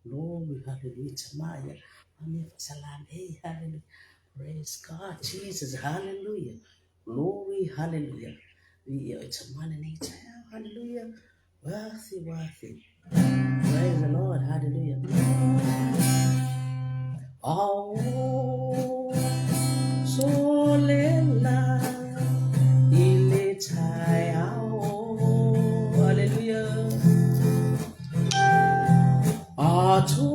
Glory, hallelujah. Tamaya. Amen. Salam. Hey, hallelujah. Praise God, Jesus. Hallelujah. Glory, hallelujah. It's a man in nature. Hallelujah. Worthy, worthy. Praise the Lord. Hallelujah. Oh, solela. Ile chaya. Oh, hallelujah. Ato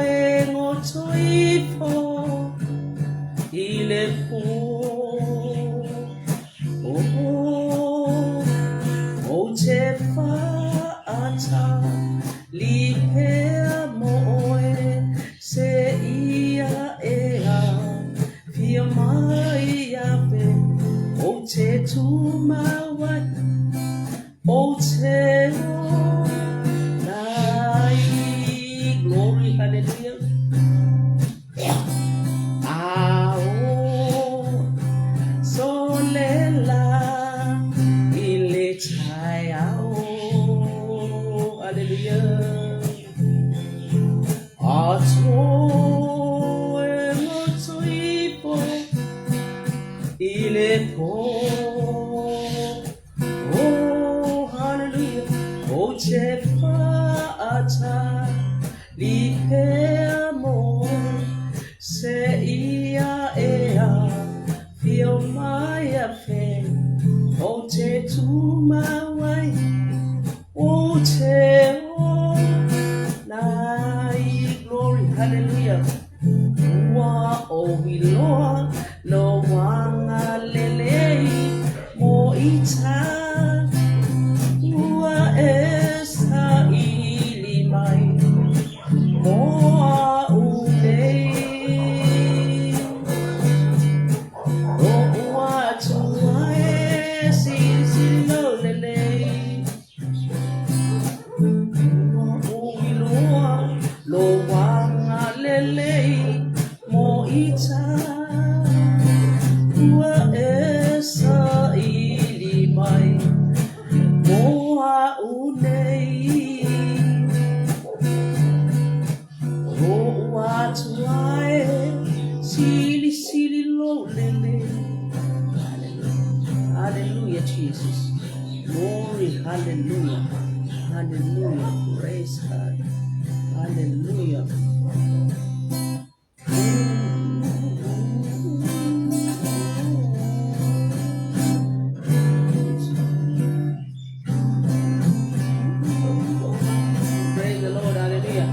engotoifo ile po o te ata lipea moe se ia ea pia mai ave o te tumawa o te glory, hallelujah. Solela ile chaya hallelujah. Ato emotoipo ile po oh hallelujah. O chefa ata lipeamo se ia ea fio mai a fe o te tumawai o te o nai glory hallelujah wa o wiloa lo wanga lele mo ita ua esa ili mai moa ulei o ua tua e si lo lele o iloa lo wanga lele mo ita ua esa ili mai moa ulei o atuae sili lo lele hallelujah Jesus glory hallelujah hallelujah praise God hallelujah. Praise the Lord, hallelujah.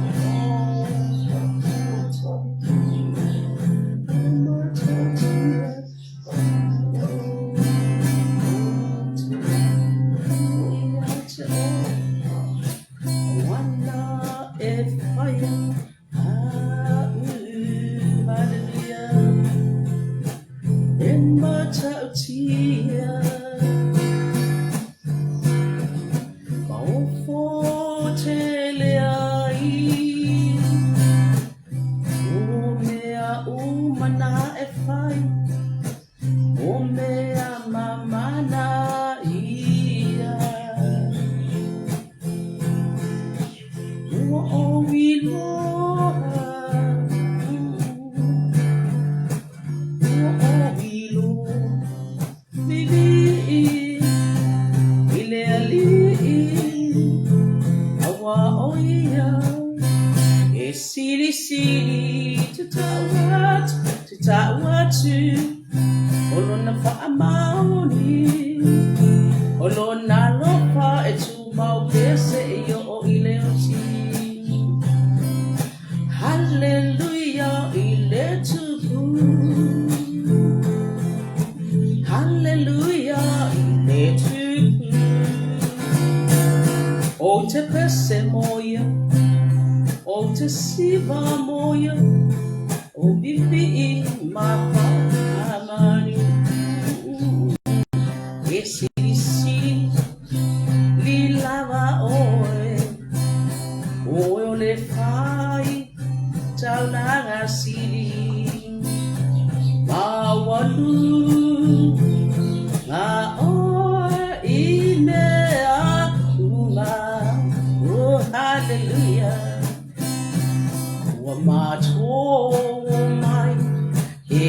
Wanda e fire, hallelujah. In my tia, bao tele ai, o mea umana e fai, o mea mamana ia, o wiloa, o wiloa, bibi ile ali, awa oia, e sili tutawatu, olona fa amaoni, olona lopa e tuma upese iyo o ile oti, hallelujah ile tupu, hallelujah ile tupu, o te pese moya, o te siva moya, o bibi mapa amani, esi li lava oe, o le fai taunanga sili, mawalu nga oe ine akuma, oh hallelujah. wa macho mai e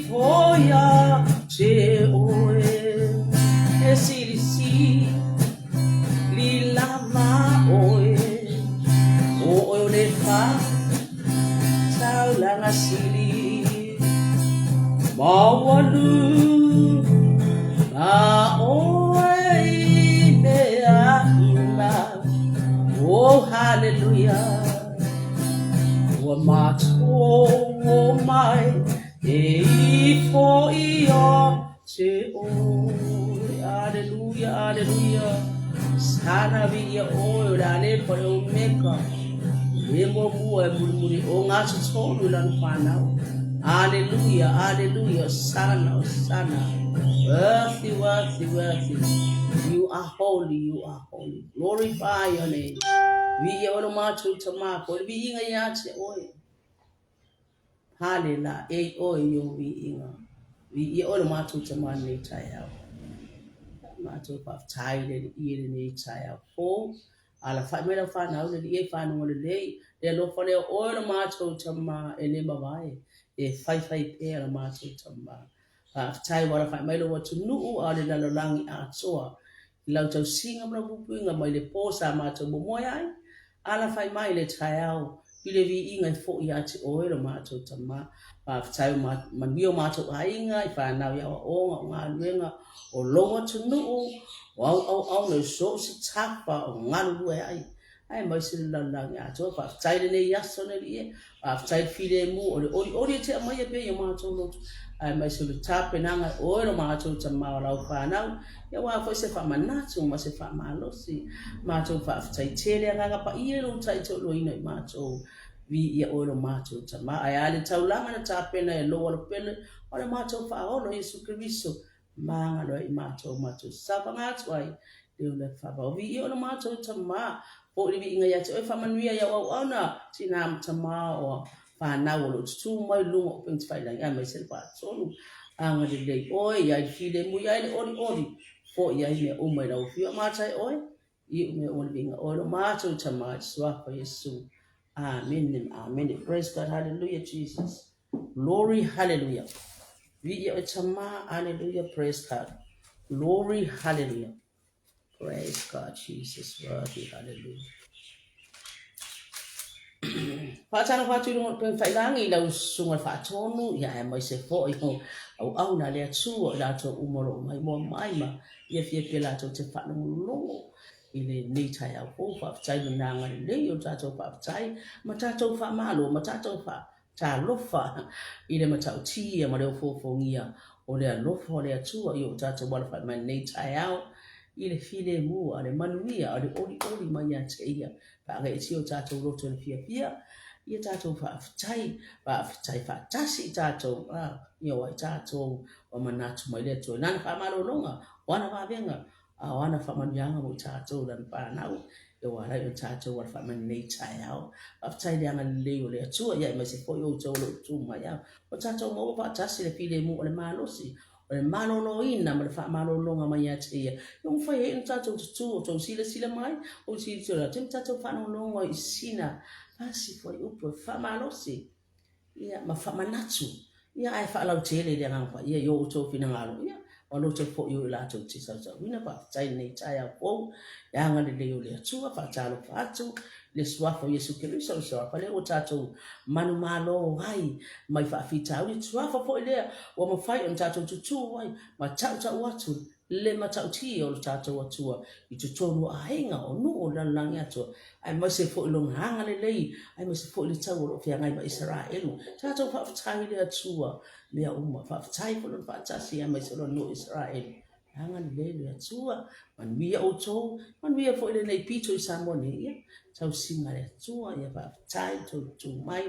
foia te oe e si li lama oe o o le fa tau langa sili mawalu ma oe me a oh hallelujah wa macho mai e foia te oe hallelujah hallelujah sana vi o dale por o meka emo mua muri o nga tsolu lan fanau hallelujah hallelujah sana sana worthy worthy worthy you are holy glorify your name vi o ma tu tama ko vi inga ya che o hallelujah e o yo vi inga vi o ma tu tama ne taya mato pa tai le I ni tai a po ala fa me la fa na le I fa no le lo fa le o le mato tama e le ma vai e fai pe la mato tama pa tai wa fa me lo wa tu nu a le la langi a soa la tau singa ma bu pinga mai le po sa mato mo mo ai ala fa mai le tai au I le vi inga fo ia te o le mato tama pa tai ma bio mato ai nga fa na ya o nga nga o longa tunu au le so se tapa o ngalu ai mai se la ya to pa tai le ya so le pa tai file mu o te mai pe ya ma to lo ai mai se le tapa na nga o le ma to tama la fa na ya wa fo se fa manatu ma se fa malo si ma to fa tai tele nga pa I lo tai to lo ina ma to vi ya o le ma to tama ai ale taulanga na tapa na lo lo pele o le ma to fa o lo Yesu Kristo manga lo I mato sapa ngatwai le le fa ba vi o le mato tama o le vi inga ya te fa manuia ya wa ona tinam tama o fa na o lo tu mai lu o pin fa ya mai se pa so anga de le o ya fi le mu ya le ori fo ya ne o mai la o fi ma tai o I me o le inga o le mato tama swa pa Yesu amen amen praise God hallelujah Jesus glory hallelujah we tama hallelujah praise God glory hallelujah praise God Jesus worthy hallelujah Fatana fatu no pen failangi la sunga fatonu ya mai se fo iko au na le tu la to umoro mai mo mai ma ye fie pela to te fa no lo ile ni ta ya ko fa tai na nga le yo ta to fa tai ma ta to fa ma lo ma ta to fa ta lo fa ile ma ta ti ya ma le fo ngia o le lo fo le tu yo ta to ba fa ma ni ta ya ile file mu ale manuia ale ori ma ya te ia pa ga iti o ta to lo to fia ia tatou whaafitai whaatasi tatou ia wai tatou o manatu mai le toi nana whaamalolonga wana whavenga wana whamanianga mo tatou lan whanau e warai o tatou wana whamani nei tai au whaafitai le anga leo le atua ia mai se poi o tau lo tu mai au o tatou mo whaatasi le pile mu o le malosi o le malolo ina ma le whaamalolonga mai a te ia yung whai e tatou tutu o tau sila mai o sila tem tatou whaamalolonga I sina Pasi foi upo famalosi ia ma famanatu ia ai fa lau tele le ngapa ia yo to fina ngalo ia o lo to fo yo la to tisa sa wina pa tai nei tai a po ia nga le yo le tu fa talo fa tu le swafo Yesu Kristo so fa le o tato manu malo ai mai fa fita o swafo fo le o mo fai on tato tu ai ma tau watu le matau ti o tato atua I tu tonu a henga o nu o langi atua ai mai se fo long hanga le lei ai mai se fo le tau o fia ngai ba Israel tato fa tai le atua le uma fa tai fo fa tasi ai mai se lo no Israel hanga le le atua man mia o to man mia fo le nei pito I samoni ia tau singa le atua ia fa tai tu mai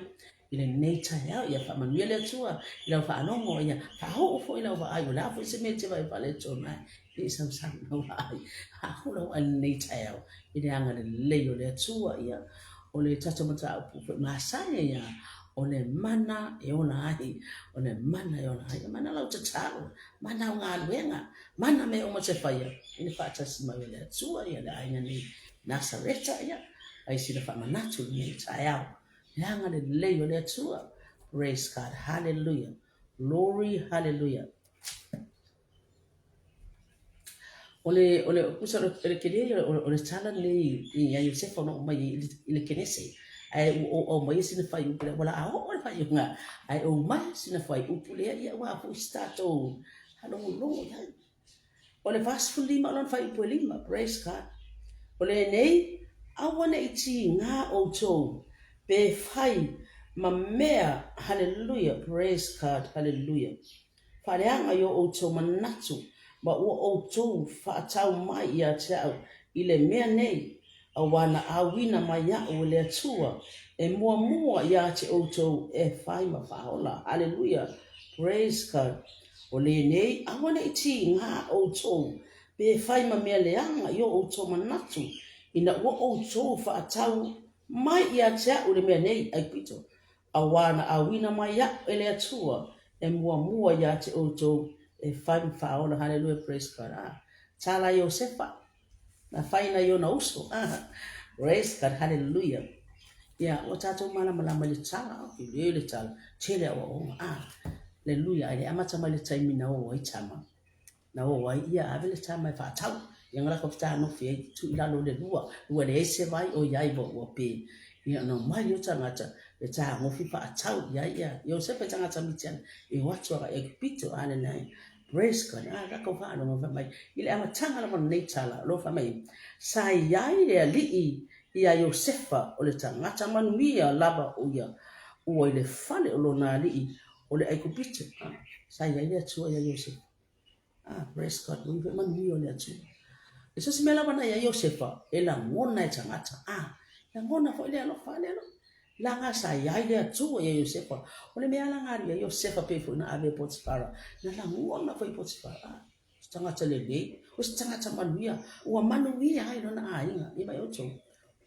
ile nature ya ya fa manuia le atua ila fa no mo ia fa ho fo ila fa ai la fo se mete vai fa le tona I sam sam no ai ha ho lo an nature ya ile anga le yo le atua ia o le tata mata pu ma sanya ya o le mana e ona ai o le mana e ona ai mana la tata mana nga luenga mana me o mo se fa ia ile fa tasi mai le atua ia le ai ni nasareta ia ai si le fa manatu ni taia Yanga le le yo le tua. Praise God. Hallelujah. Glory. Hallelujah. Ole kusa ole kele ole tala le ya Yosef no mai ile kenese ai o mai sina fai upule wala a o fai nga ai o mai sina fai upule ya wa fu stato halo lo ya ole vas fu lima lon fai upule lima. Praise God. Ole nei awana iti nga o to be fai mamea. Hallelujah. Praise God. Hallelujah. Whareanga yo o tō manatu, ma ua o tō whaatau mai i a teau, i le mea nei, a wana awina mai a o le atua, e mua mua i a te o tō e whai ma whaola. Hallelujah. Praise God. O le nei, awana i ti ngā o tō, be whai ma mea leanga yo o tō manatu, ina ua o tō whaatau mai i a teau le mea nei, ai pito. A wana awina mai a o le atua, e mua ya te oto e whai whaola. Hallelujah. Praise God. Tala Yosefa na whaina yo na uso. Praise God. Hallelujah. O tātou mana malama le tala i le tala tele o Hallelujah. Ai amata mai le taimina o ai tama na o ai ia ave le tama e whaatau ia ngara ko fta no fe tu ila lo le lua le ese vai o iai bo pe ia no mai yo tangata e ta mo fi whaatau ia Yosefa tangata mitian e watu e pito ana nei. Praise God. Ka ko fa no fa mai ile amatanga la nei tala lo fa mai sa iai le ali ia Yosefa o le tangata manuia lava o ia o le fale o lo na ali o le ai ko pito sa iai le tua ia Yosefa. Praise God. We man mio le atu. Eso se mela bana ya Yosefa ela ngona e tangata. Ya ngona fo ile alo fa le alo. La nga sa ya ile atu ya Yosefa. Ole me ala ngari ya Yosefa pe fo na ave Potifara. Na la ngona fo Potifara. Tangata le le. O tangata manuia. O manuia ai no na ainga. Iba yoto.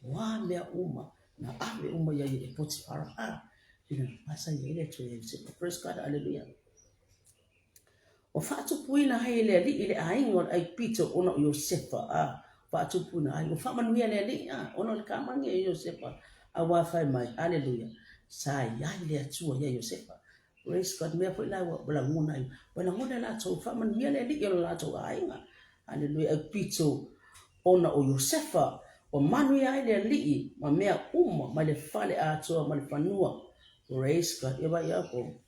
Wa me uma na ave uma ya Potifara. Ina pasa ya ile tu ya Yosefa. Praise God. Hallelujah. O whaatu puina hei le li ile aingon ai pito ono Yosefa whaatu puina ai o whamanuia le li ono le kamangi e Yosefa a wawhai mai. Hallelujah. Sa iai le atua ia Yosefa. Praise God. Mea po ilai wala ngona ai wala ngona la tau whamanuia le li ono la tau ainga. Hallelujah. Ai pito ono o Yosefa o manuia ai le li ma mea uma ma le fale atua ma le whanua. Praise God. Ewa ia ko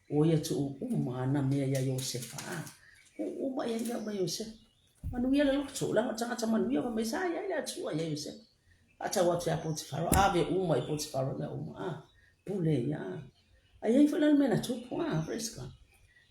o ia tu na mea ya Yosefa. Uma ya Yosefa. Manuia le loto la tangata manuia pa mai sa ya tu ya Yosefa. Ata watu ya Potifara ave uma i Potifara na pule ya. Ai fa la mena tu praise God.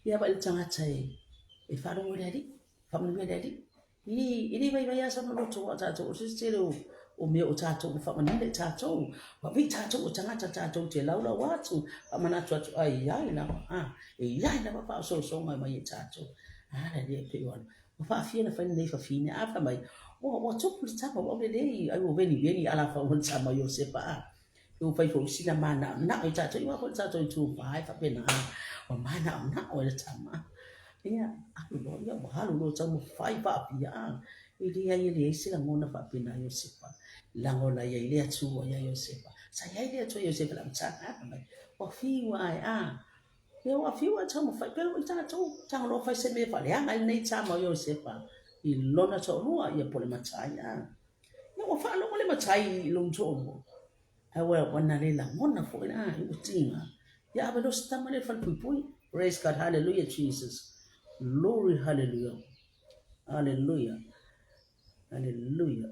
Ya ba tangata e fa ro le di. Fa manuia le di. Ini vai ya sa no loto ata to sitelo o me o tato fa manile tato wa vi tato o tangata tato te laula watu amana tu ai ai na ai na pa so mai tato le pe wan fa fina fa nei fa fina fa mai o to pu tapa o le dei ai o veni ala fa on sama Yosefa o fa fo sina mana na ai tato i wa ko tato tu fa pe na o mana na o le tama ia aku lo ia mo halu lo tamo fa pa pia ili ai le sila ngona fa pe na Yosefa langola ya ile atu ya Yosefa. Sa ya ile atu Yosefa la mtaka mai. Wa fiwa ya wa fiwa tamo fa pe o tato tang lo fa se me fa ya ngai nei tamo Yosefa. I lona to lua ya pole matai ya wa fa lo le matai lo mtomo. Awe wana le la mona fo i utinga. Ya ba lo stama le fa pui. Praise God. Hallelujah Jesus. Glory. Hallelujah. Hallelujah. Hallelujah.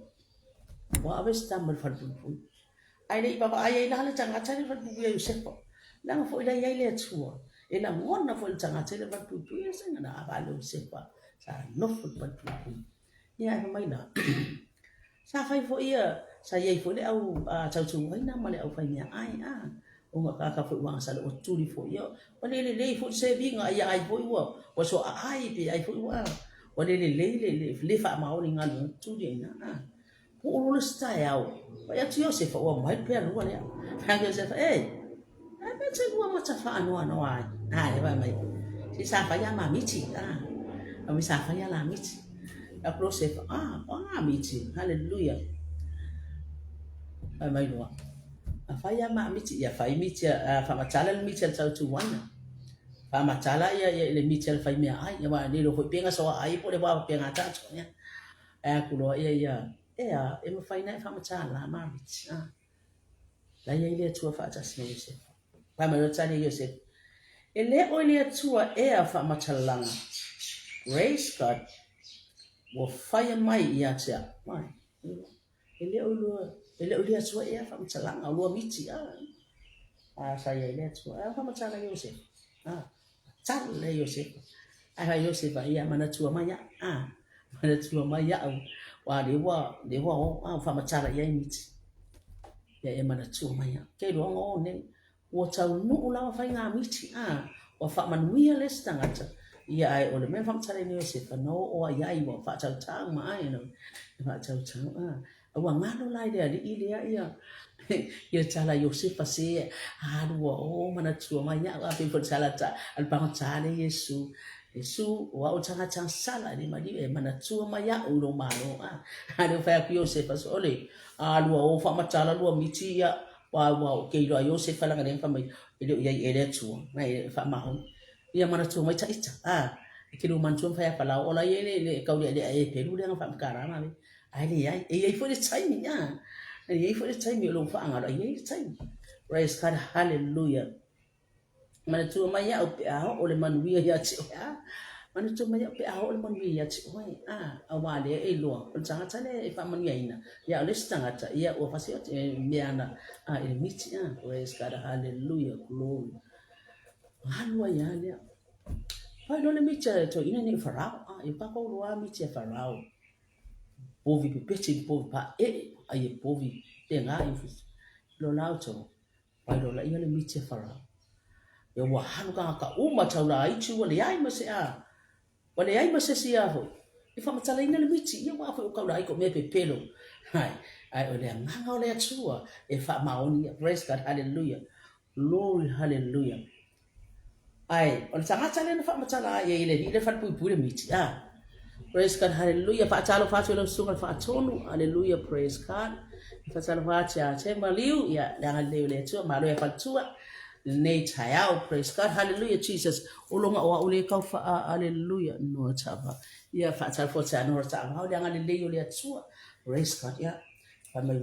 Wa ave stammer fa pui. Ai nei baba ai la tanga tele fa pui Yosefa. La fo ila ia le tua. E la ngona fo tanga tele fa pui se ngana ba Yosefa. Sa no fo fa pui. Ia mai na. Sa fai fo ia sa ia fo le au tau tu ai na male au fai ia ai o nga ka fo wang sa o tuli fo ia. O le fo se vinga ia ai fo ia. O so ai pe ai fo ia. O le fa ma o ni ngalo tuli na o lo stai au pa ya tio se fa o mai pe no ya ha ke se fa a pe se o ma ta fa no ai le ba mai si sa fa ya ma miti a mi sa fa ya la miti a pro se fa miti. Hallelujah. Ai mai no Faya ma miti ya fai miti fa machala le miti al tu wana. Fa machala ya le miti al fai mea ai ya wa ni lo ko penga so ai po le wa penga ta so ya. Ku lo ya e ma fai na fa machala ma miti. La ya ile tu fa ta si Yosef. Pa ma lo tani Yosef. Ele o ile tu fa machala. Praise God. Wo fire mai ya tia. Mai. Ele o ile tu fa machala lo miti saya ile tu fa machala Yosef. Chan le Yosef. Ai Yosef ya mana tu maya. Mana tu maya wa de wa fa machala ya miti. Ya mana tu maya. Ke do ngo ne wo tau nu la fa nga miti wa fa manuia le stangata. Ya ai o le me fa machala ni Yosef no o ya i wa fa tau tang mai no. Fa tau tang wa ngano lai de ile ya ia chala Yosef se aduh mana tua maya apa pun salah tak alpang chala Yesu wa o changa chang sala ni madi mana tua maya ulo malo aduh fa Yosef ole aduh fa machala lu miti ya wa ke lo Yosef la ngane fa mai ile ya ile tua mai fa mau ia mana tua mai cha ke lu man tua fa ya pala ola ye le kau dia peru dia fa kara ma ai le ai foi de chai ni Yei for the time you look for another yei time. Praise God, hallelujah. Mana tu maya upi ole man wi ya chi mana tu maya upi ole man wi ya chi awale lo sanga tale fa man yaina ya le sanga ta ya o fa si miana il miti praise God, hallelujah, glory. Hallelujah ya. Pa no le miti to ina ni farao pa ko lo miti farao. Povi pipeti povi pa ai povi tenga infus lo lauto pai lo la ia le miti farao ya wa hanu ka taula ai tu le ai mase wa le ai mase sia ho e fa matala ina le miti ia wa fa ka ai ko me pelo ai o le nganga o le atua e fa maoni praise God, hallelujah, glory, hallelujah. Ai o le tanga tale na fa matala ia ile fa pu le miti praise God, hallelujah. Fa talo fa tolo sunga fa tonu, hallelujah, praise God. Fa talo fa cha che maliu ya dangal le tu malo ya fa tua nei tayao, praise God, hallelujah, Jesus. Ulonga wa ule ka fa hallelujah no taba. Ya fa talo fa cha no taba. How dangal le le tua, praise God ya. Fa mai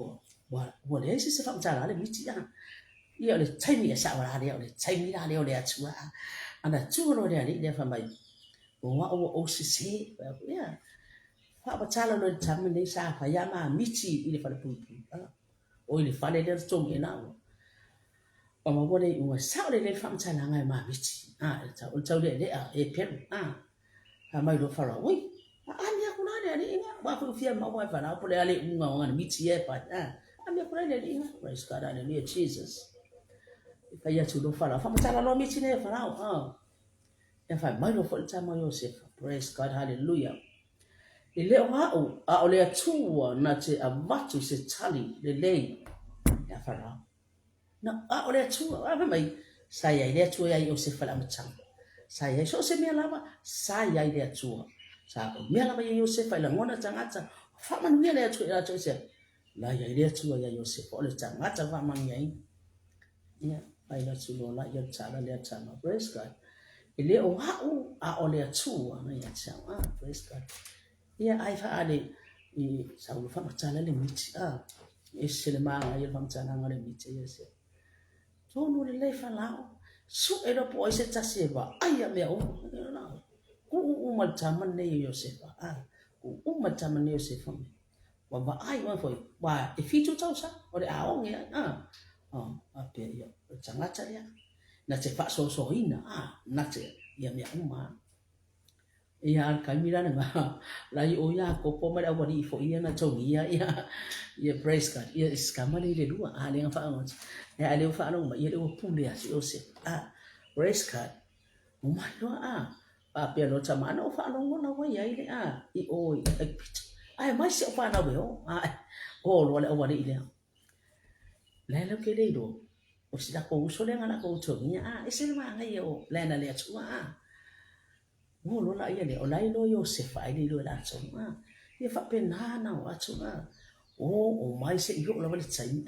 wa le si fa tala le miti ya. Ya le taimi ya sa wa le taimi la le tua. Ana tua no le fa mai. Wa o sisi ya fa batala lo tama nei sa fa ya ma miti ile fa pu o ile fa le tong ina o ma bole u sa le fa mtala ngai ma miti ta le e peru ha mai lo fa ro oi ani ya kuna le ni ba fu fia ma wa fa na po le ale nga miti e pa ami ya kuna le ni praise God, hallelujah, Jesus. Fa ya tu lo fa la fa mtala lo miti ne fa na ya fa mai lo fa tama Yosef, praise God, hallelujah. Ile o ole atua na te avatu se tali le lei ya farao na ole atua mai saya ile atua ya Yosef la machang saya so se me lava saya ile atua sa me lava ya Yosef la ngona tangata fa man me ile atua ya se la ya ile atua ya Yosef ole tangata fa man ya ai la sulo la ya tsala le tsama, praise God. Ile o ole atua na ya tsama, praise God. Ia ai fa ale sa u fa matala le miti se le manga ia fa matala ngale miti ia se tonu le fa lao su e lo po se tasi ba ai me o na u matama ne Yosef u matama ne Yosef wa ba ai wa foi wa e fitu tausa o le ao nge pe ia changa charia na te fa so ina na te ia me uma ia kamera na la o ya ko po ma wa ni fo ia na chong ia praise God ia skamali le dua le fa ngon le fa no ma ia le pu le asi o se praise God o ma lo pa pe lo chama no fa no na wa ia ile I o ai mai se fa na we o lo le o wa ni le lo ke le do o si da ko so le ngana ko chong ia e se ma ngai o le na le chu mo lo la ia le o lai lo Yosef ai le lo la tsoma ia fa pe na o atsoma o mai se yo la le tsai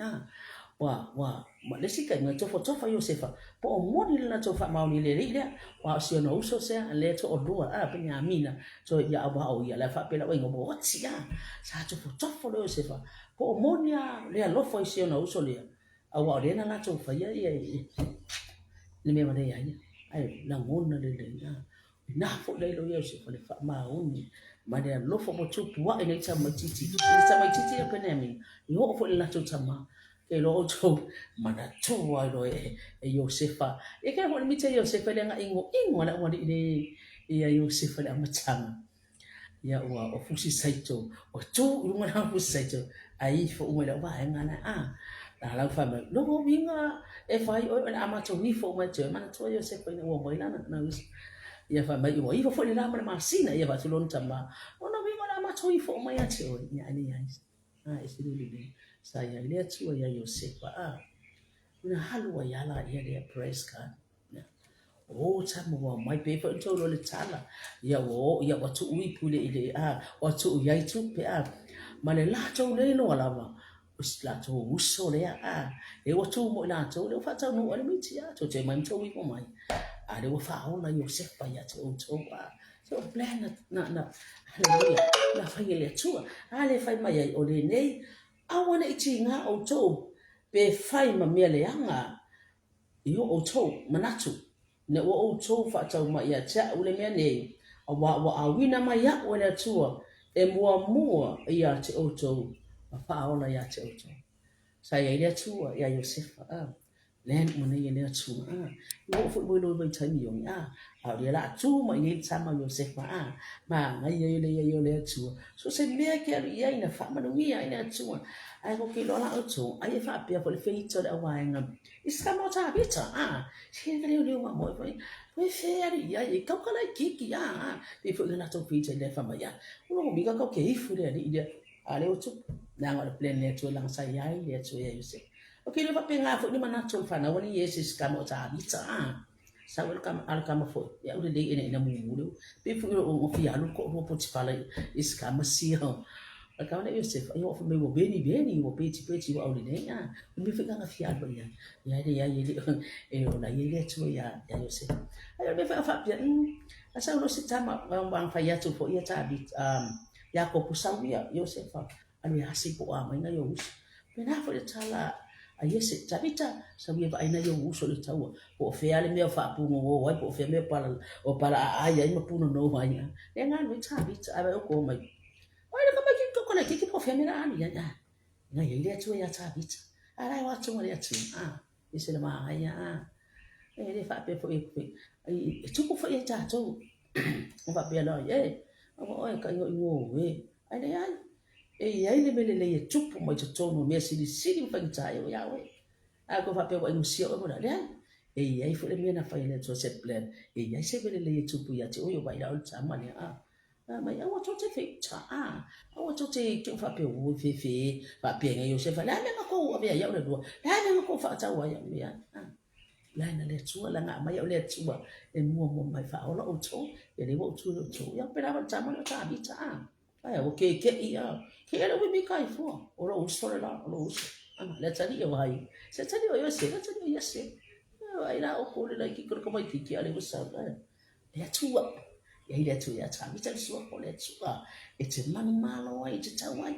wa ma le sika nga tofa Yosefa po o moni na tofa mauni le rile wa sio no uso se le to o lua a pe nya mina so ya wa o ya la fa pe la wa ngo wa tsia sa tofa le Yosefa po o moni le lo fo sio no uso le a wa le na tofa ya le me ma le ya ai la ngona le na fo le lo Yosefa le fa mauni ma le lo fo mo tupu wa ina tsa matiti pe ne mi yo fo le na tama ke lo to mana tu ai lo Yosefa e ke ho mi te Yosefa le nga ingo la mo le ya Yosefa le amatanga ya wa o fusi saito o tu uma na fusi saito ai fo uma la wa nga na la la fa lo mo vinga e fai o na amato ni fo ma te mana tu Yosefa ni wo mo ina na ya fa mai wo i fo le la ma sina ya ba tu lon tama ona vinga na amato i fo ma ya te o ni ani ya isi le saya ile tu ya Yosefa una halua ya la ya le praise God o tamu wa mai paper to lo le tala ya watu uipule ile watu ya tu pe ma le la to le no la va la to uso le e watu mo la to le fa to no le miti ya to te mai to wi ko mai le wa fa ona Yosefa ya to so plan na hallelujah la fa ile tu le fa mai o le nei wana itinga o to pe fai ma mele anga yo o to manatu ne o to fa ta ma ya cha ule me ne wa wina ma ya wala tua e mua ya te o to fa ona ya te o to sa ya ile tua ya Yosefa len mo ne ile tua yo fu bo lo ba tan yo le la tu ma ye ta ma Yosefa ma ngai ye le tua so se me ke ya ina fa ma no ya ina tua ai ko ke lo la o to ai fa pe po le fe to da wa nga iskama ta bita si le le wa mo we fe ya e ka kala kiki e fo na to pe le fa ma ya uno mi ka ke ifu le ni dia ale o to na ngol plan le to lang sa ya le to ya yuse okay le fa pe nga fo ni mana to fa na woni yes iskama ta bita sa wel kam al kam fo ya ule le ina mu mu pe fo o fi alu ko po ti fa le iskama si ho akawa Yosefa yo fa me wo beni wo peti wo au ne mi fika nga fia ba ya e ona ye tu ya Yosefa ayo me fa pia asa no sitama bang fa ya tu fo ya ta bit ya ko pusawi ya Yosefa anu ya hasi po ama nga yo pena fo tala a yese tabita sabi ba ina yo uso le tawa po fe ale me fa pu ngo po fe me para ya ma pu no wa ya nga no tabita aba ko mai ai ka mai ko na kiki po fe me na ani ya nga ye le tu ya tabita ara wa tu le tu ese ma ya le fa pe fo e tu ko fo e ta to o va pe la ye o ka yo we ai ne ai ai le mele le tu po mo to no me si fa ta yo ya we a ko fa pe wa musio o na le ai fo le me na fa ile to set plan ai se mele le tu po ya ti o yo ba ya o ta ma ne mai awa to te fe ta awa to te tu fa pe wo fe fa pe ngai yo se fa la me ko o be ya o le do la me ko fa ta wa ya ya la na le tu la nga mai o le tu e mo mai fa o la o to e le wo tu lo tu ya pe la ta ma ta bi ta ai o ke ya ke le wi mi kai fo o lo so la o lo so le ta ni yo ai se ta ni yo se la ta ni yo se ai la o ko le la ki ko mai ki ale wo sa le tu ya ile tu ya ta mi ta so ko le tu e te manu malo ai te tau ai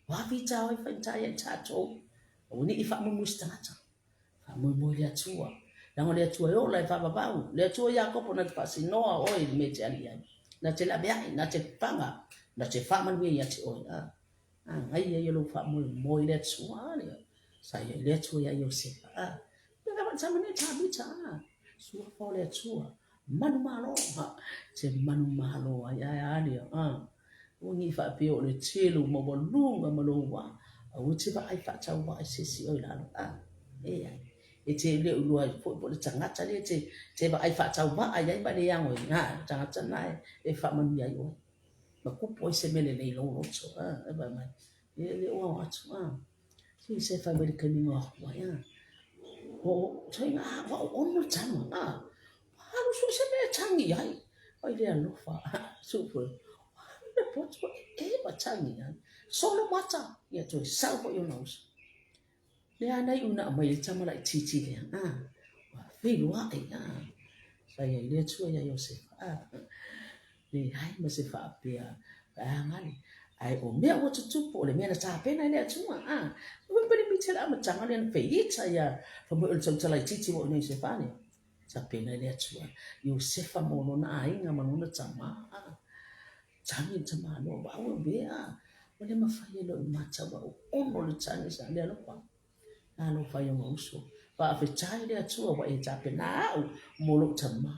wa vi ta ai fa ta ya ta to o ni fa mo mustata fa mo le tu la le tu yo la fa ba le tu ya ko po na fa si no o i me te ali na te la bia na te panga na te fa man ya te o ai ye lo fa mo le tu le sa ye le tu ya yo se na ba ta me ta bi ta su fa le tu manu malo te manu malo ya dia o ni fa pe o le telo mo bo lunga mo lo wa o te ba ai fa ta wa se si o la e te le u ai po le tanga ta le te ba ai fa ta wa ai ba le yang o tanga ta nai e fa man ya yo ma ku po se me le lo so e ba mai le o wa tu si se fa me le ka ni wa ya o tai na wa o no tanga halu so se me tangi ai ai le no fa super le pot e ba tangi ai solo mata ya to salvo yo nos le ana una mai chama la chichi le wa fi lua saya le chua ya Yosef le hai ma se fa pia ngani ai o mea o tu po le mea na sa pena le chua o pe mi tela ma changa le fe itsa ya fa mo el chau la chichi mo ne se fa ne sa pena le chua Yosef mo no na ai nga ma no na chama changi chama no ba o be o le ma fa ye lo ma chama o no le changi sa le lo pa na lo fa yo mo so fa fe chai le chua wa e cha pena mo lo chama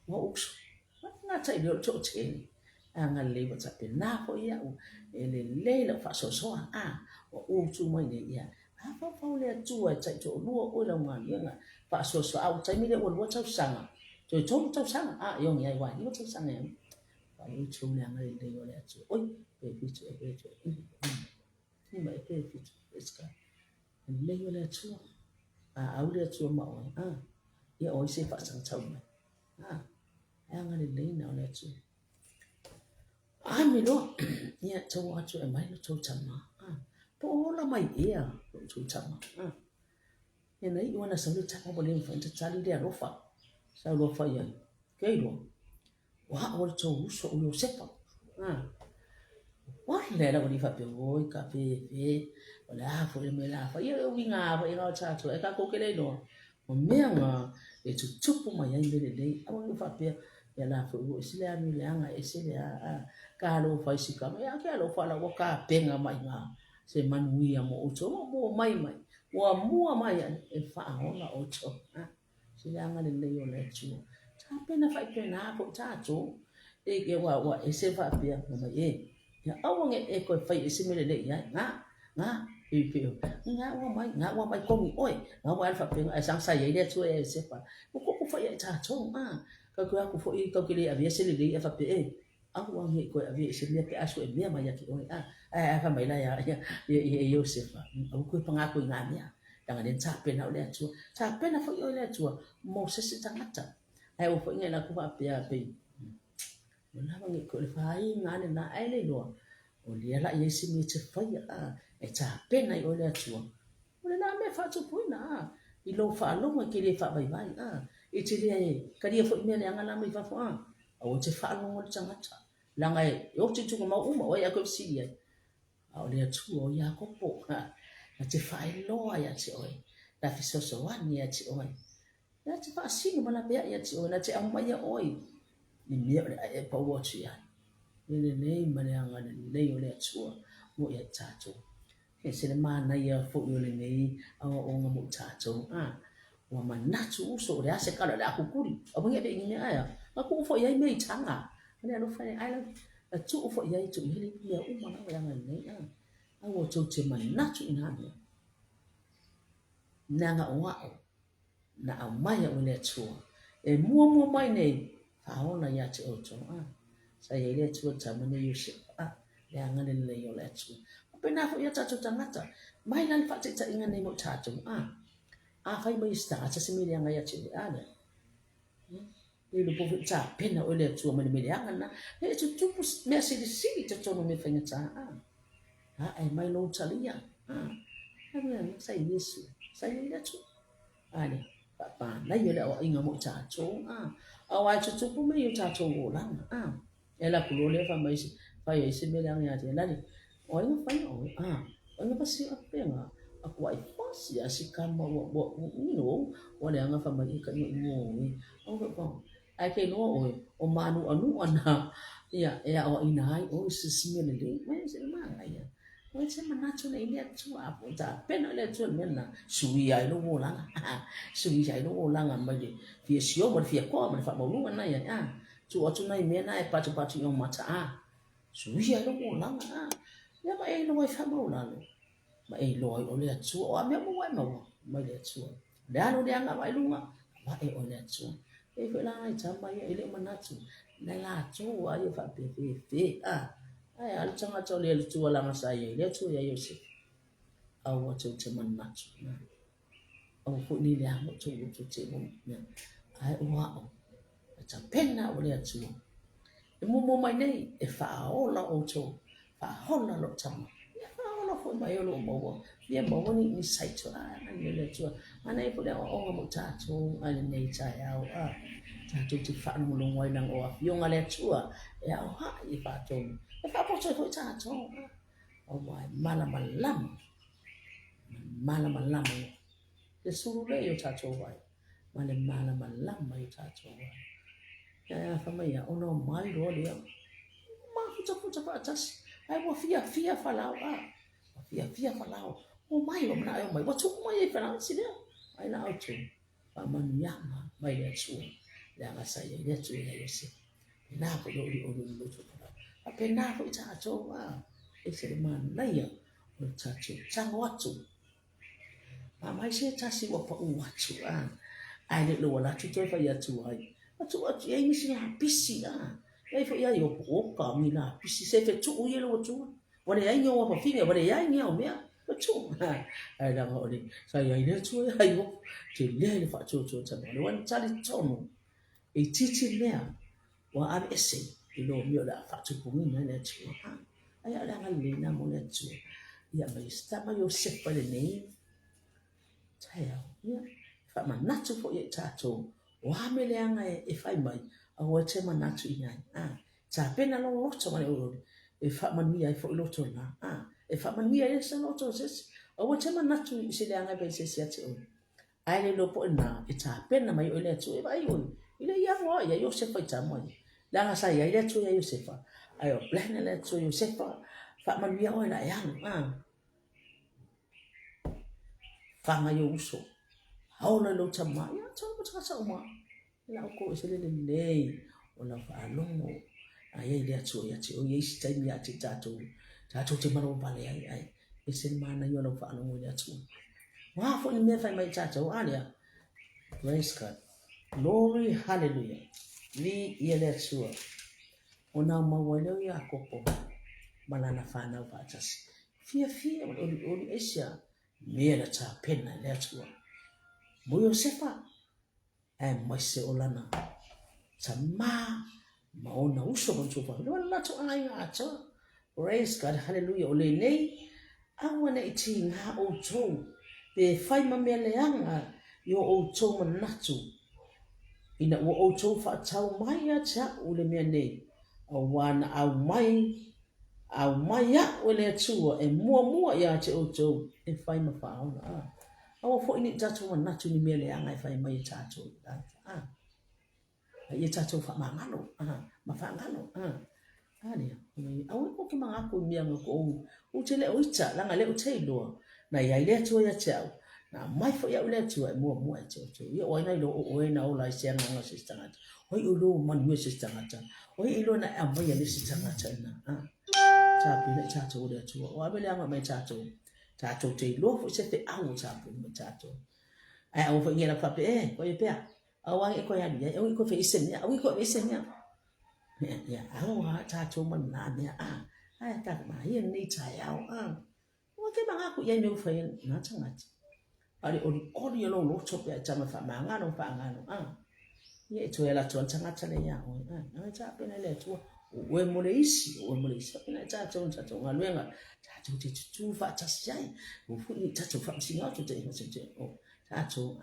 wa ukso nga chai le cho chen nga le wa cha pena ko ya ele le lo fa so so o u chu mai le ya fa le chu ai chai cho lu o la ma ye nga fa so so au chai mi le o lo chau sang rồi chau sang yong yai wa yo chau sang em và yêu chung là người đây gọi là chú ôi về phía chú nhưng mà về phía chú cái đây gọi là chú áo là chú mẫu ये और से phát sinh chồng này anh ấy lấy nào là chú mình đó nhẹ chú chú em mấy nó chú chồng mà bố là mày chú chồng mà nên ấy yêu là sống được chắc không bao giờ phải chắc đi ra đâu phải sao đâu phải vậy cái đó quá ôi chú số yêu xếp quá lẽ là đi phát biểu ôi cà phê phê là phụ em là phải yêu đi ngà phải yêu cha chú ấy các cô cái đấy đó mà miệng để chú chúc mà anh bên đây ông phát biểu là phụ nữ sẽ làm như là ngày sẽ là cả lô phải xí cả mấy cái lô phải là có cả tiền à mày ngà sẽ mang nguy mà ô chỗ mua may mua may anh phải họ là ô chỗ sẽ làm cái này là chú cha bên là phải bên nào cũng cha chú cái wa sẽ phát biểu mà ya awang ko fai simile le ya nga pipio nga wa mai ko mi oi nga wa fa pe sang sai ye le chu e se pa ko fai cha chong ka ko foi ko kile avia se le fa pe awang ko avia se le pe asu e mia ma ya ki oi fa mai la ya Yosef ko pangako nga nia đang đến cha pe na le chu cha pe na foi oi le chu Moses chang cha ai o foi nga na ko fa pe Mula mangi ko le fai ngane na ai le lo o le la ye si mi che fai e cha pe na o le tua o le na me fa tu pu na I lo fa lo ma ke le fa bai bai e che le ka dia fo me le ngala mi fa fa o che fa lo mo changa cha la ngai yo che tu ma u ma o ya ko si ye o le tu o ya ko po na che fa lo ya che o la fi so so wa ni ya che o ya che fa si ma la be ya che o na che ang ma ya oi ni mia e pa wo chi ya ni nei ma le anga nei o le chua mo ya cha chu ke se le ma na ya fo yo le nei a o nga mo cha chu wa ma na chu so le a se ka la ku ku ri a bo nge be ni ya a ku fo ya me chang ne no fa ai la chu fo ya chu ni le ya u ma na ya nga nei a wo chu che ma na chu na ne na nga wa na a mai ya o le chua e mua mai nei Hao là nhà chịu chỗ sai vậy để chua chả mình yêu sự để anh nên lấy yêu lại chua bên nào cũng yêu cha chua chẳng ngắt mai lần phát chạy anh nên một cha chúng phải bây giờ cha xem mình đang nhà chịu này đi lúc bố cha bên nào yêu chua mình đang ăn thế chua mẹ xí cho cho mình phải nghe cha em mai lâu cha lý anh là sai Giêsu sai vậy chua này bà lấy yêu lại anh ở một cha chỗ awai chuchu pu me yucha chongo lang ela kulo le fa ye se me lang ya je la ni oi nga fa no oi nga pa si apenga akwai fa si asikama wo no wo le nga fa ma ka no o ko ai ke no o manu anu ana ya o inai o si me le me se ma ya o se ma na chu le le chu a po ta pe no le chu me na su ya lo wo lang su ya lo wo lang ma je phía xíu một phía qua mình phải bảo lúc anh này chú ở chỗ này miền này ba chục ông mà trả chú gì nó cũng lắm nếu mà em nói phải bảo là mà em nói ở đây chú ở mấy mua mà mấy đây chú đã nó đang ở vậy luôn mà em ở đây chú em phải là chả mấy em lấy mà nói chú này là chú ở đây phải về ai ở trong chỗ này chú làm sao vậy chú vậy gì ở chỗ chỗ mình nói chú ông phụ đi làm một chỗ chị một ai wow cha pen na o le chu e mo mai nei e fa o la o cho fa ho na lo chama e fa o la for my own mobile. The mobile in sight to and let you. And I put our own tattoo and nature out. Tattoo to fan long way now or young a lecture. Yeah, if I told. If I put a tattoo. Oh, my malamalam. Malamalam. The Sulu you tattoo white. Malamalam, my tattoo white. Yeah, for me, oh no, my lord. Puta atas. Ai mo fia falau fia falau. O mai o na o mai. Watu mai falau sini. Ai na auto. Pa manyama mai le tu. La nga sa ye le tu ye se. Na ko do do tu. Ape na ko ita ato e se man na ya. O ta tu. Chang watu. Pa mai se ta si wa pa watu Ai le lo la tu to fa ya tu ai. Watu ye mi si la pisi Ei foi aí o pouco mina, precisa ser tu o yelo tu. Wale ai nyo wa finga, wale ai nyo me. Tu. Ai da ho ni. Sa ai le tu ai o. Ti le fa tu ta no. Wan cha li tono. E titi le wa ar ese. Ilo mio da fa tu pumi na le tu. Ai ala nga le na mo le tu. Ya mai sta ma yo se pa le nei. Chaya. Ya. Fa ma na tu fo ye ta tu. Wa me le nga e fai mai. Awa te manatu i ngai. Ta pena lo loto mai o. E fa manuia e fo loto na. E fa manuia e sa loto ses. Awa te manatu i se le anga pe se sia te o. Ai le lopo na e ta pena mai o le tu e vai o. Ile ia wa ia yo se fa ta mai. La nga sa ia le tu ia yo se fa. Ai o plena le tu yo se fa. Fa manuia o la ia. Fa nga yo uso. Haula lo ta mai. Ya ta mo ta sa ma. La ko se le nei o la fa longo ai le atu ya te o ye sta mi ati tato te maro vale ai e se mana yo lo fa longo le atu wa fo ni me fa mai tato alia praise God glory hallelujah ni ye le atu ona ma wale ya kopo malana fa na fa tas fia o esia me la ta pena le atu mo yo sefa mai se olana sama maona uso bonsofa wala to ai ato praise God hallelujah ole nei awana iti nga o to pe fai mamele anga yo o to manatu ina o to fa tau mai ata ole me nei awana au mai ya ole tu e mua ya te o to e fai ma fa ona awa fo ini tatu manatu ni mele anga e fai mai tatu ia tatou whamangano, mawhangano, ania, au ko ki mga ako mia ngako o te leo ita, langa leo te loa, na iai lea tua ia te au, na mai fo ia lea tua e mua e te o tua, ia oina ilo o oina o lai se anga se stangata, oi ulo manue se stangata, oi ilo na ea mai ale se stangata ina, tapu ina tatou lea tua, o abele anga mai tatou te loa fo se te au tapu ina tatou, ai au fo inga na whape ko i pea, awang iko ya dia au iko fe isemnya au iko isemnya ya au ta to man na ya ai ta ma yen ni ta ya o ke banga ku ya no fe na changati ari ori yo lo cho pe chama fa manga no ye to ya la to changata le ya o na cha pe na le to we mo le isi na cha to nga lwenga cha to tu fa cha sai o fu ni cha to fa singa to te o cha to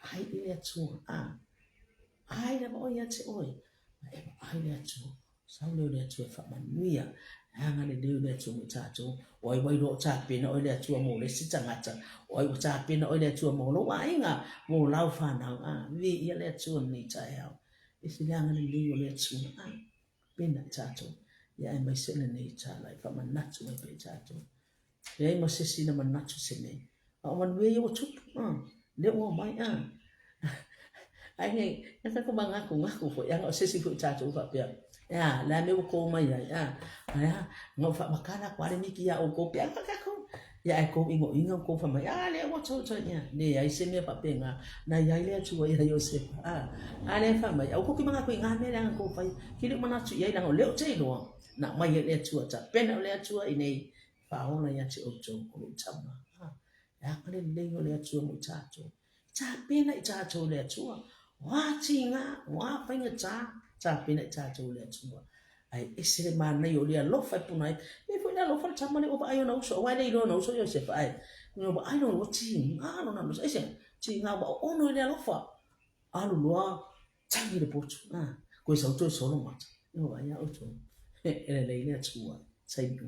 ai ile tu ai le mo ia te oi ai le tu sau le tu fa manuia hanga le tu mutato oi ro cha pe na oi le tu mo le sitangata oi cha pe na oi le tu mo lo wa inga mo lau fa na vi ia le tu ni cha ya isi le hanga le tu pe na cha tu ya ai mai se le cha lai fa manatu mai pe cha tu ya ai mo se sina manatu se ne a man we yo tu le o mai ai nei esa ko ngaku fo yang o sesi fu cha chu fa pia ya la me ko mai ya ngo fa makana kwa le miki ya o ko pia ka ko ya ko ingo ko fa mai le wo cho ya ne ya se me pa pe nga na ya le chu ya yo se le fa mai o ko ki manga ko nga me la ko fa ki le mana chu ya la ngo le o che lo na mai le chu cha pe na le chu i nei fa o na ya chi o cho ko chama ya ka le le chu mo cha pe na cha chu le chu wa tinga wa penga cha pe na cha chu le chu ai isere mana yo le lo fa punai e fo na lo fa chama le o ba ayo no so wa le lo no so yo se fa ai no ba ai no chi nga no no so ese chi nga ba o no le lo fa alu lo changi le potu ko so to so lo ma no ba ya o to ele le chua sai du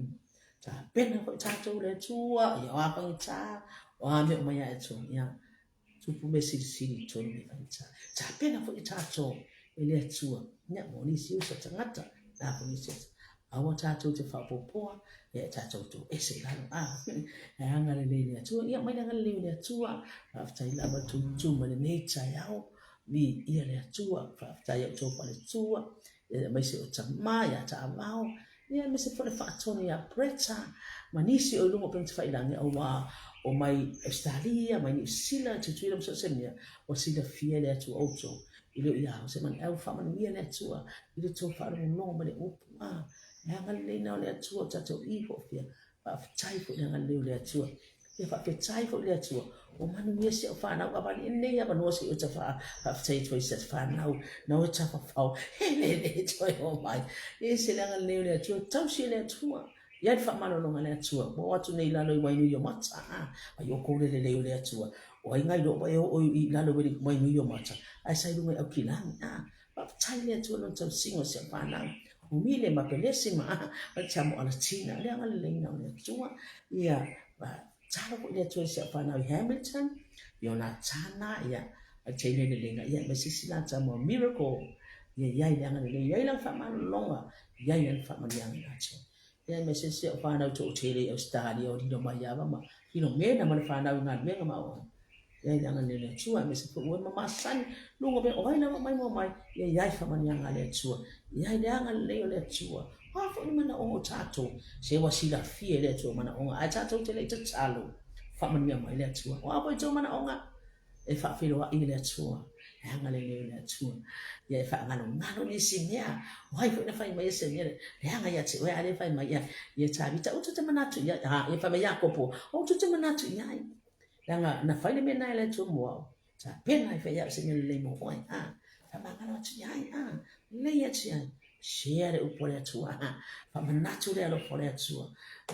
cha pena ko cha to le chua ya wa pa cha wa me ma ya to ya tu pu me si to ni pa cha pena ko cha to ele chua nya mo ni si so cha ngata na ko ni si awa cha to te fa popo ya cha to ese la anga le chua ya mai nga le chua fa la ba tu ma ne cha ya vi ia le chua fa ya to pa le chua mai se o tama ya ta mau ia me se fole fa toni ya preta manisi o lungo pen fa ilangi o wa o mai Australia mai New Zealand tu tuila so senia o sila fie le tu auto ile ia se man el fa man ia le tu ile to fa no ma le o ya ngal le na le tu ta to I ko fia fa tai ko ngal le tu ia fa pe tai ko le tu o manu ia se fa na ka ba ni ne ya ba no se o ta fa tai to se fa na no ta fa fa le to o mai e se la ngal le tu tau se le tu ya fa mano no ngale tu mo watu nei la lo mai ni yo mata ai o ko le le tu o ai ngai do ba o I la lo mai ni yo mata ai sai lu mai o kilang pa tai le tu no tau singo se fa na o mi le ma pele se ma a chamo ala china le ngal le na le tu ia ba Chalo ko le tu se fa na Hamilton yo na chana ya a chene le nga ya me sisila chamo miracle ya ya ngal le ya la fa ma longa ya fa ma ya na cho ya me sisila fa na to chele Australia di no ma ya ba ma di no me na ma fa na nga me ma o ya ngal le chu me se ko ma san lu ngo be o na mai mo mai ya fa ma ya ngal le chu ya ngal le chu ha fo ni mana o tato se wa sila fie le tu mana o a tato te le te chalo fa man mi mai le tu wa po tu mana o nga e fa filo wa I le tu ya nga le tu ya fa nga no nga no ni sinya wa fo na fa mai se ne ya nga ya ti wa ale fa mai ya cha bi ta o tu te mana tu ya ha e fa mai ya ko po o tu te mana tu ya ya nga na fa le me na le tu mo cha pe na fa ya se ne le mo wa fa ma nga no tu ya le ya ti share upole tua fa manatu le lo pole tua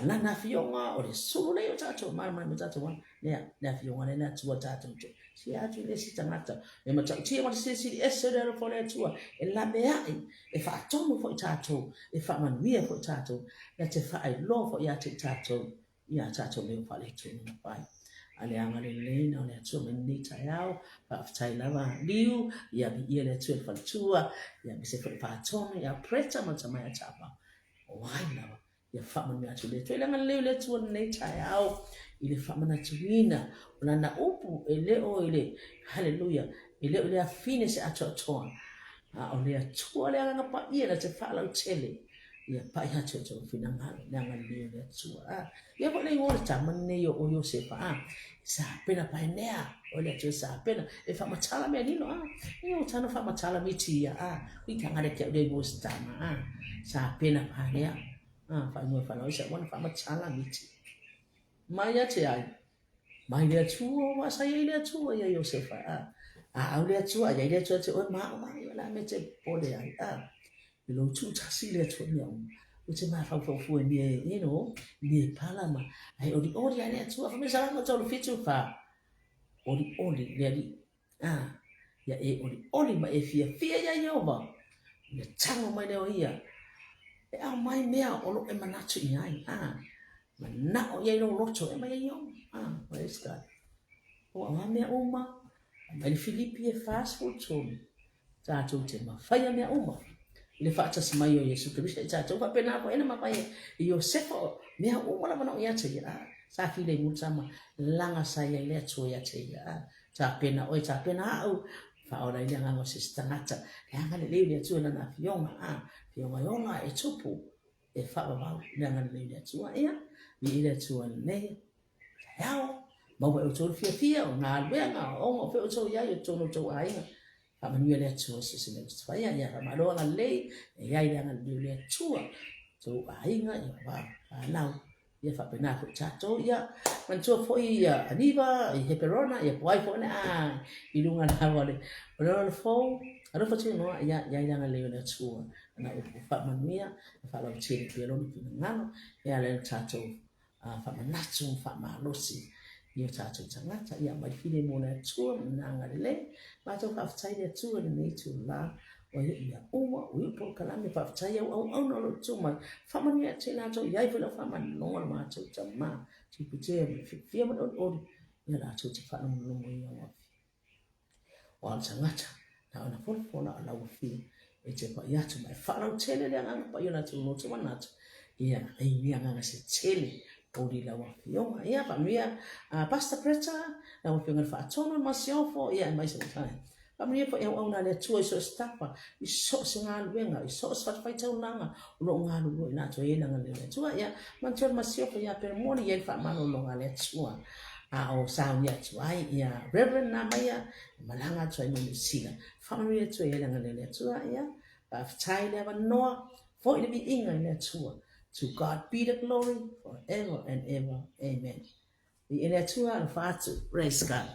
la na fionga o le sulu le o tato ma tato wa le na fionga le na tua tato si atu le si tangata le ma tato ti ma si ese le lo pole tua e la me ai e fa tomo fo tato e fa man via fo tato ya te fa ai lo fo ya te tato ya tato le fa le tu na pai ale anga le na le tu me ni ta yao fa tai lava liu ya bi le tu fa tua ya se fa tone ya preta ma tama ya chapa wai lava ya fa ma ya tu le tu le ngal le tu nei ta yao ile fa ma na tuina ona na upu ele o ile hallelujah ile ile afine se ato o le tu le nga pa ia le te fa la tele ya pa ya tu fina ngal le tu ya ko le ngol tama ne yo o yo se fa sa pena pa nea o le tu sa pena e fa ma chala me ni no yo tano fa ma chala mi ti wi ka ngale ke le mo stama sa pena pa nea fa mo fa no se mo fa ma chala mi ti ma ya te ai mai le tu wa sa ye le tu ya yo se fa au le tu ya le tu o ma la me te po le ai lo tu cha si le tu ni o te ma fa fu ni you know ni pala ma ai o di le tu fa me sa ma to lo fitu fa o di le di ya o di ma e fia ya yo ba le tango mai le o ia e mai mea o lo e manatu i ai ma na o ye lo roto e mai yo praise God o mea uma ma le Filipi e fast food to ta tu te ma fa ya mea uma le fa ta mai yo Yesu Kristo ta tu fa pena ko ena ma pa yo sefo mea uma la no ya te ya sa fi le mutsama langa sa ya le to ya te ya ta pena au fa ora ile nga ngo sistangata ya nga le tu na fionga yonga e tupu e fa ba nga le tu ya ni ile tu ne yao ma wa to fia nga le nga o fe to ya yo to ai fa ma ni le tu se ne fa ya ma lo nga le ya ile nga le tu to ai nga ya ba na ya fa pena ko cha to ya man to fo ya aniba e perona ya poi fo na ilunga na wale lo fo alo fa no ya nga le tu na whamanuia, whalau tere pia roni pina ngano, ea leo tātou whamanatu, whamalosi, i o tātou tangata, ia mai whine mōna atua, mōna ngarele, mātou whawhataire atua ni nei tu la, o ia uma, o ia polo kalame, whawhataire au na lo tu mai, whamanuia tēnā tō, iai whina whamanonga mātou tamā, tiputea, whia man ori, ia rātou te whanonga i o wafi. O al tangata, na ona pona ala wafi, e te pa iatu mai whanau tele le anganga pa iona tu no tu manatu, ia ei mi anganga se tele, ori la wafi onga, ia pa mia pasta preta, na wafi onga whaatona masiofo, ia mai se mutai. Pa mia pa iau auna le tua iso stapa, iso se ngā luenga, iso se whatwhaitau nanga, uro ngā lulu ina tua e nanga le tua, ia mantua masiofo ia per moni, ia whaamano longa le tua. O sawi atu ai ia reverend na maya malanga tu ai no sila family tu ai langa le tu ia pa ftai le no for it be inga le tu to God be the glory forever and ever, amen. The ile tu al fatu, praise God.